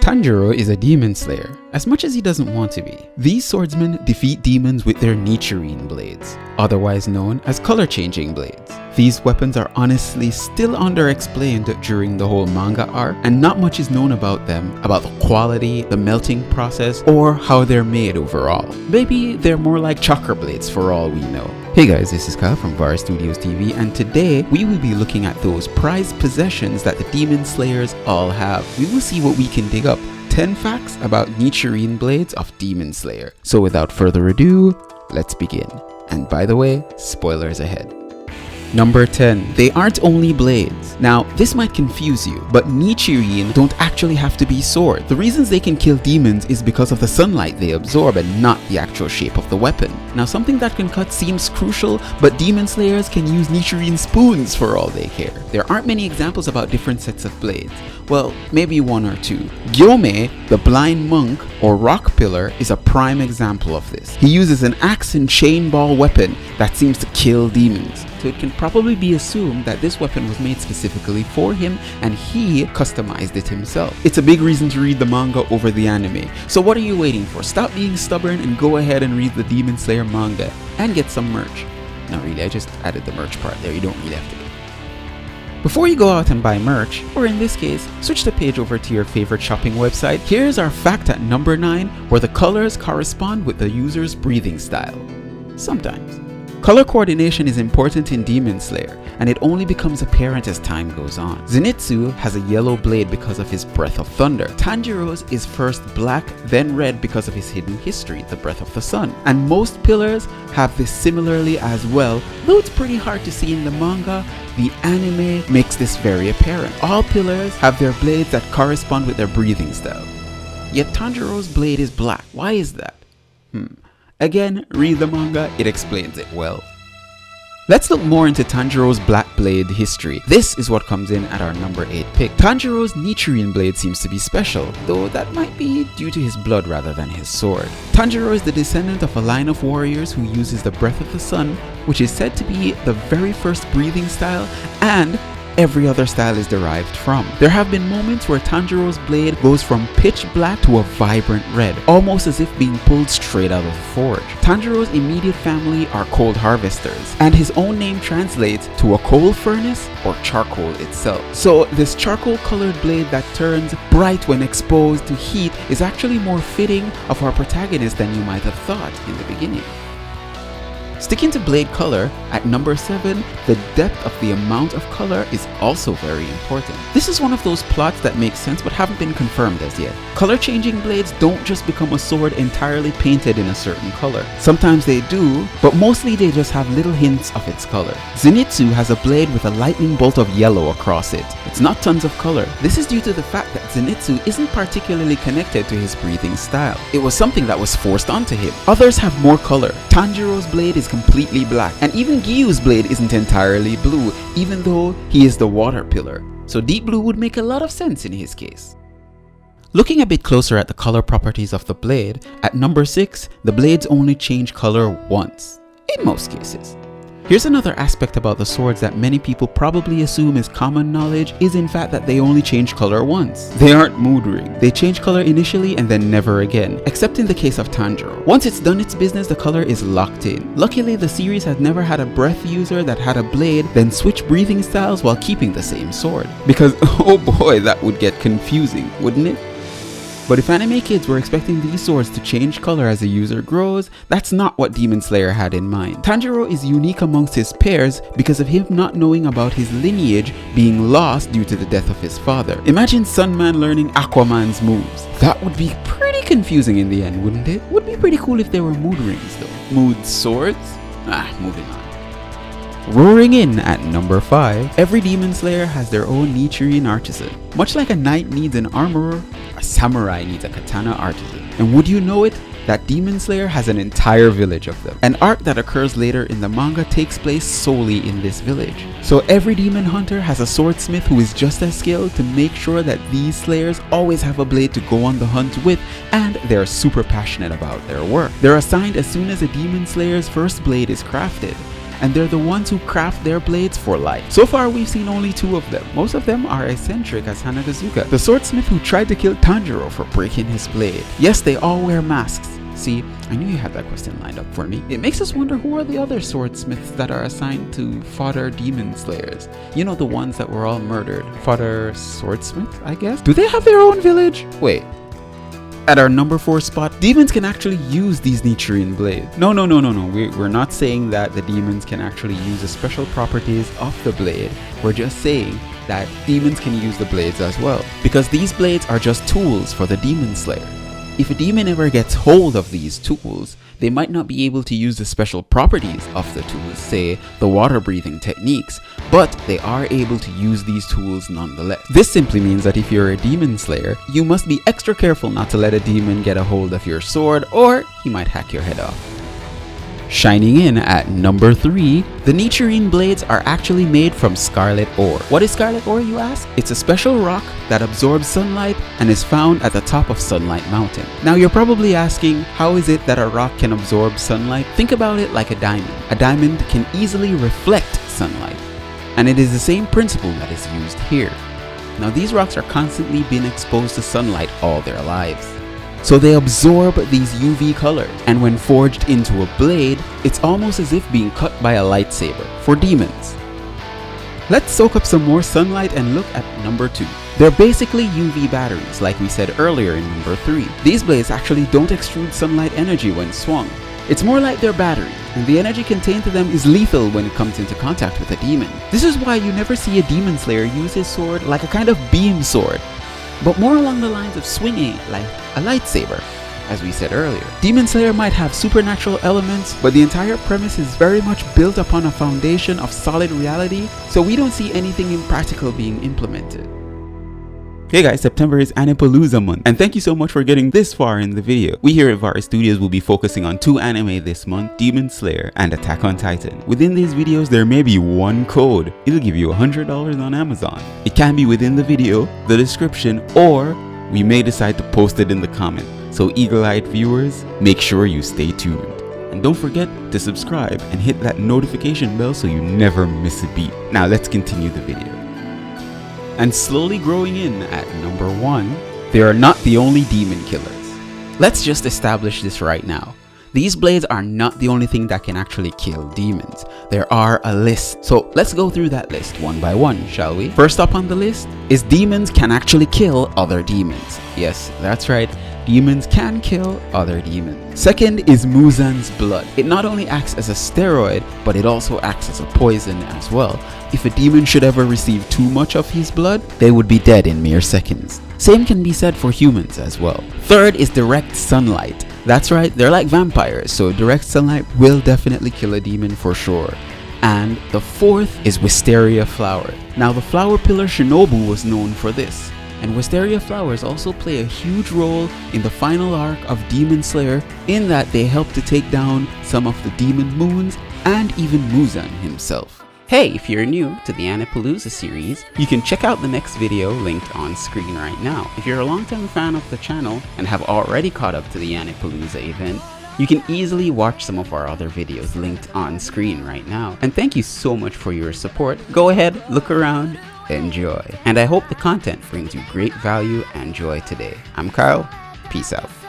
Tanjro is a demon slayer, as much as he doesn't want to be. These swordsmen defeat demons with their Nichirin blades, otherwise known as color-changing blades. These weapons are honestly still underexplained during the whole manga arc, and not much is known about them, about the quality, the melting process, or how they're made overall. Maybe they're more like chakra blades for all we know. Hey guys, this is Kyle from Varistudiostv, and today we will be looking at those prized possessions that the demon slayers all have. We will see what we can dig up. 10 facts about Nichirin blades of Demon Slayer. So without further ado, let's begin. And by the way, spoilers ahead. Number 10. They aren't only blades. Now, this might confuse you, but Nichirin don't actually have to be swords. The reasons they can kill demons is because of the sunlight they absorb and not the actual shape of the weapon. Now, something that can cut seems crucial, but demon slayers can use Nichirin spoons for all they care. There aren't many examples about different sets of blades. Well, maybe one or two. Gyome, the blind monk or rock pillar, is a prime example of this. He uses an axe and chain ball weapon that seems to kill demons. So it can probably be assumed that this weapon was made specifically for him and he customized it himself. It's a big reason to read the manga over the anime. So what are you waiting for? Stop being stubborn and go ahead and read the Demon Slayer manga and get some merch. Not really, I just added the merch part there. You don't really have to. Before you go out and buy merch, or in this case, switch the page over to your favorite shopping website, here's our fact at number 9, where the colors correspond with the user's breathing style. Sometimes. Color coordination is important in Demon Slayer, and it only becomes apparent as time goes on. Zenitsu has a yellow blade because of his Breath of Thunder. Tanjiro's is first black, then red because of his hidden history, the Breath of the Sun. And most pillars have this similarly as well, though it's pretty hard to see in the manga. The anime makes this very apparent. All pillars have their blades that correspond with their breathing style. Yet Tanjiro's blade is black. Why is that? Again, read the manga, it explains it well. Let's look more into Tanjiro's black blade history. This is what comes in at our number 8 pick. Tanjiro's Nichirin blade seems to be special, though that might be due to his blood rather than his sword. Tanjiro is the descendant of a line of warriors who uses the Breath of the Sun, which is said to be the very first breathing style, and every other style is derived from. There have been moments where Tanjiro's blade goes from pitch black to a vibrant red, almost as if being pulled straight out of a forge. Tanjiro's immediate family are cold harvesters, and his own name translates to a coal furnace or charcoal itself. So this charcoal colored blade that turns bright when exposed to heat is actually more fitting of our protagonist than you might have thought in the beginning. Sticking to blade color, at number 7, the depth of the amount of color is also very important. This is one of those plots that make sense but haven't been confirmed as yet. Color changing blades don't just become a sword entirely painted in a certain color. Sometimes they do, but mostly they just have little hints of its color. Zenitsu has a blade with a lightning bolt of yellow across it. It's not tons of color. This is due to the fact that Zenitsu isn't particularly connected to his breathing style. It was something that was forced onto him. Others have more color. Tanjiro's blade is completely black, and even Gyu's blade isn't entirely blue, even though he is the water pillar. So deep blue would make a lot of sense in his case. Looking a bit closer at the color properties of the blade, at number 6, the blades only change color once, in most cases. Here's another aspect about the swords that many people probably assume is common knowledge, is in fact that they only change color once. They aren't mood rings. They change color initially and then never again, except in the case of Tanjro. Once it's done its business, the color is locked in. Luckily, the series has never had a breath user that had a blade then switch breathing styles while keeping the same sword. Because oh boy, that would get confusing, wouldn't it? But if anime kids were expecting these swords to change color as the user grows, that's not what Demon Slayer had in mind. Tanjiro is unique amongst his peers because of him not knowing about his lineage being lost due to the death of his father. Imagine Sunman learning Aquaman's moves. That would be pretty confusing in the end, wouldn't it? Would be pretty cool if there were mood rings though. Mood swords? Moving on. Roaring in at number 5, every Demon Slayer has their own Nichirin artisan. Much like a knight needs an armorer, a samurai needs a katana artisan. And would you know it? That Demon Slayer has an entire village of them. An arc that occurs later in the manga takes place solely in this village. So every demon hunter has a swordsmith who is just as skilled to make sure that these slayers always have a blade to go on the hunt with, and they're super passionate about their work. They're assigned as soon as a demon slayer's first blade is crafted. and they're the ones who craft their blades for life. So far we've seen only 2 of them. Most of them are eccentric as Hanagazuka, the swordsmith who tried to kill Tanjro for breaking his blade. Yes, they all wear masks. See, I knew you had that question lined up for me. It makes us wonder, who are the other swordsmiths that are assigned to fodder demon slayers? You know, the ones that were all murdered. Fodder swordsmith, I guess? Do they have their own village? Wait. At our number 4 spot, demons can actually use these Nichirin blades. No. We're not saying that the demons can actually use the special properties of the blade. We're just saying that demons can use the blades as well, because these blades are just tools for the demon slayer. If a demon ever gets hold of these tools, they might not be able to use the special properties of the tools, say the water breathing techniques, but they are able to use these tools nonetheless. This simply means that if you're a demon slayer, you must be extra careful not to let a demon get a hold of your sword, or he might hack your head off. Shining in at number 3, the Nichirin blades are actually made from Scarlet ore. What is Scarlet ore, you ask? It's a special rock that absorbs sunlight and is found at the top of Sunlight Mountain. Now you're probably asking, how is it that a rock can absorb sunlight? Think about it like a diamond. A diamond can easily reflect sunlight, and it is the same principle that is used here. Now these rocks are constantly being exposed to sunlight all their lives, so they absorb these UV colors, and when forged into a blade, it's almost as if being cut by a lightsaber for demons. Let's soak up some more sunlight and look at number 2. They're basically UV batteries, like we said earlier in number 3. These blades actually don't extrude sunlight energy when swung. It's more like their battery, and the energy contained to them is lethal when it comes into contact with a demon. This is why you never see a demon slayer use his sword like a kind of beam sword, but more along the lines of swinging it like a lightsaber, as we said earlier. Demon Slayer might have supernatural elements, but the entire premise is very much built upon a foundation of solid reality, so we don't see anything impractical being implemented. Hey guys, September is Anipalooza month, and thank you so much for getting this far in the video. We here at Varistudios will be focusing on 2 anime this month, Demon Slayer and Attack on Titan. Within these videos, there may be one code. It'll give you $100 on Amazon. It can be within the video, the description, or we may decide to post it in the comment. So eagle-eyed viewers, make sure you stay tuned. And don't forget to subscribe and hit that notification bell so you never miss a beat. Now let's continue the video. And slowly growing in at number 1, they are not the only demon killers. Let's just establish this right now. These blades are not the only thing that can actually kill demons. There are a list. So let's go through that list one by one, shall we? First up on the list is demons can actually kill other demons. Yes, that's right. Demons can kill other demons. Second is Muzan's blood. It not only acts as a steroid, but it also acts as a poison as well. If a demon should ever receive too much of his blood, they would be dead in mere seconds. Same can be said for humans as well. Third is direct sunlight. That's right, they're like vampires, so direct sunlight will definitely kill a demon for sure. And the fourth is Wisteria flower. Now the flower pillar Shinobu was known for this. And Wisteria flowers also play a huge role in the final arc of Demon Slayer, in that they help to take down some of the demon moons and even Muzan himself. Hey, if you're new to the Anipalooza series, you can check out the next video linked on screen right now. If you're a long-time fan of the channel and have already caught up to the Anipalooza event, you can easily watch some of our other videos linked on screen right now. And thank you so much for your support. Go ahead, look around, enjoy. And I hope the content brings you great value and joy today. I'm Kyle. Peace out.